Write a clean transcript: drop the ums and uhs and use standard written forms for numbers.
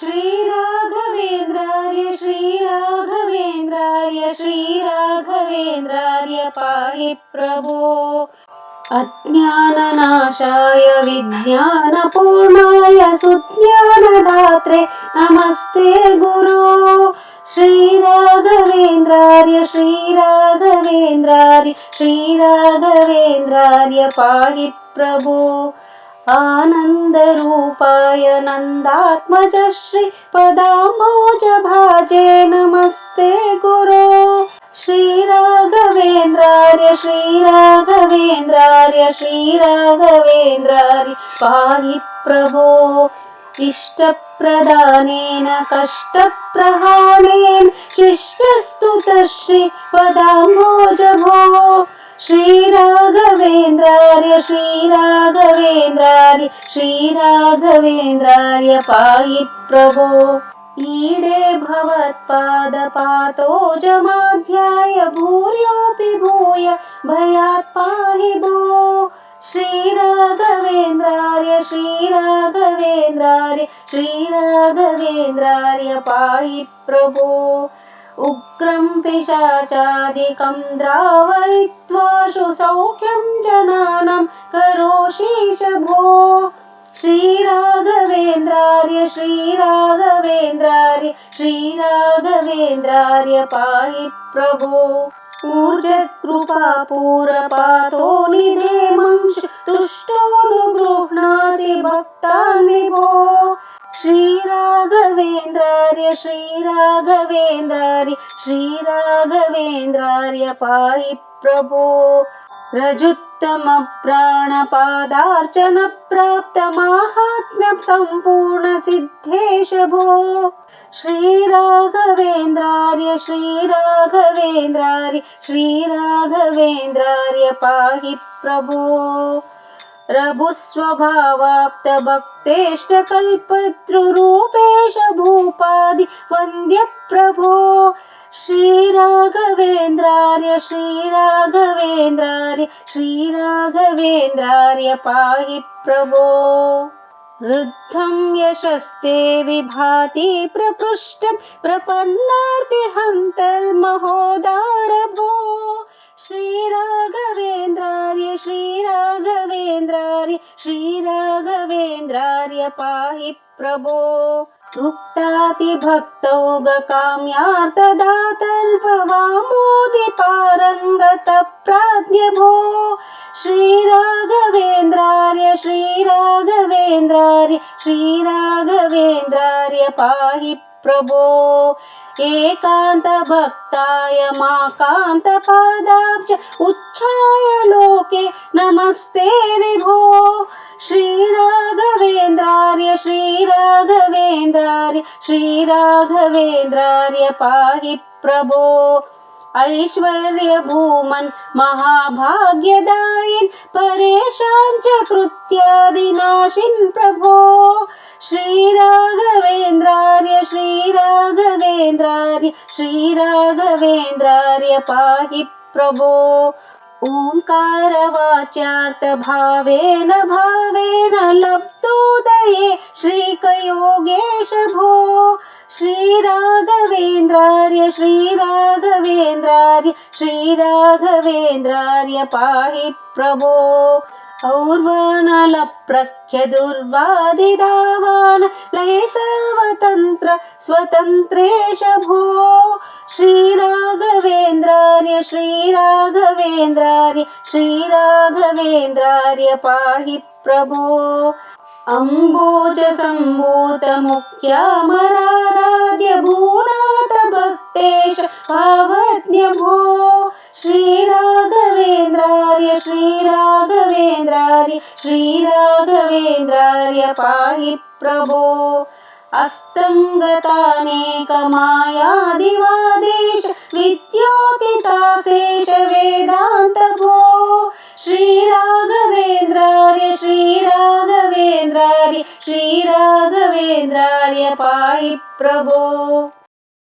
श्रीराघवेन्द्रार्य श्रीराघवेन्द्रार्य श्रीराघवेन्द्रार्य पाहि प्रभो। अज्ञाननाशाय विज्ञानपूर्णाय सुज्ञानदात्रे नमस्ते गुरो। श्रीराघवेन्द्रार्य श्रीराघवेन्द्रार्य श्रीराघवेन्द्रार्य पाहि प्रभो। आनन्दरूपाय नन्दात्मज श्री पदाम्बोजभाजे नमस्ते गुरो। श्रीराघवेन्द्रार्य श्रीराघवेन्द्रार्य श्रीराघवेन्द्रार्य पाहि प्रभो। इष्टप्रदानेन कष्टप्रहाणेन शिष्टस्तुतः श्री पदाम्बोजभो। श्रीराघवेन्द्रार्य श्रीराघवेन्द्रार्य श्रीराघवेन्द्रार्य पाहि प्रभो। ईडे भवत्पादपातोजमाध्याय भूर्योऽपि भूय भयात् पाहि भो। श्रीराघवेन्द्रार्य श्रीराघवेन्द्रार्य श्रीराघवेन्द्रार्य पाहि प्रभो। उग्रं पिशाचादिकं द्रावयित्वाशु सौख्यं जनानां करोषीश भो। श्रीराघवेन्द्रार्य श्रीराघवेन्द्रार्य श्रीराघवेन्द्रार्य पाहि प्रभो। ऊर्जत्कृपापूरपातो निधेमंश तुष्टोऽनुगृह्णासि भक्तान् विभो। श्रीराघवेन्द्रार्य श्रीराघवेन्द्रार्य श्रीराघवेन्द्रार्य पाहि प्रभो। रजुत्तमप्राणपादार्चन प्राप्तमाहात्म्य सम्पूर्ण सिद्धेश भो। श्रीराघवेन्द्रार्य श्रीराघवेन्द्रार्य श्रीराघवेन्द्रार्य पाहि प्रभो। रघुस्वभावाप्तभक्तेष्टकल्पतृरूपेश भूपादि वन्द्य प्रभो। श्रीराघवेन्द्रार्य श्रीराघवेन्द्रार्य श्रीराघवेन्द्रार्य पाहि प्रभो। वृद्धं यशस्ते विभाति प्रपृष्टं प्रपन्नार्तिहन्तर्महोदार भो। श्रीराघवेन्द्रार्य श्रीराघवेन्द्रार्य श्रीराघवेन्द्रार्य पाहि प्रभो। मुक्तातिभक्तौगकाम्यार्थदातर्भवामोदिपारङ्गतप्राज्ञ भो। श्रीराघवेन्द्रार्य श्रीराघवेन्द्रार्य श्रीराघवेन्द्रार्य पाहि प्रभो। एकान्तभक्ताय माकान्तपादाब्ज उच्छ्राय लोके नमस्ते विभो। श्रीराघवेन्द्रार्य श्रीराघवेन्द्रार्य श्रीराघवेन्द्रार्य पाहि प्रभो। ऐश्वर्य भूमन् महाभाग्यदायिन् परेशान् च कृत्यादिनाशिन् प्रभो। श्रीराघवेन्द्रार्य श्रीराघवेन्द्रार्य श्रीराघवेन्द्रार्य पाहि प्रभो। ओंकारवाच्यार्थभावेन भावेन लब्धोदये श्रीकयोगेश भो। श्रीराघवेन्द्रार्य श्रीराघवेन्द्रार्य श्रीराघवेन्द्रार्य पाहि प्रभो। और्वानलप्रख्यदुर्वादिदावान लये सर्वतन्त्र स्वतन्त्रेश भो। श्रीराघवेन्द्रार्य श्रीराघवेन्द्रार्य श्रीराघवेन्द्रार्य पाहि प्रभो। अम्बोजसम्भूतमुख्यामराराध्य भूनाथ भक्तेश भावज्ञ भो। श्रीराघवेन्द्रार्य श्रीराघवेन्द्रार्य श्रीराघवेन्द्रार्य पाहि प्रभो। अस्तङ्गतानेकमायादिवादेश विद्योतिताशेष वेदान्त भो। श्रीराघवेन्द्रार्य श्रीराघवेन्द्रार्य श्रीराघवेन्द्रार्य पाहि प्रभो।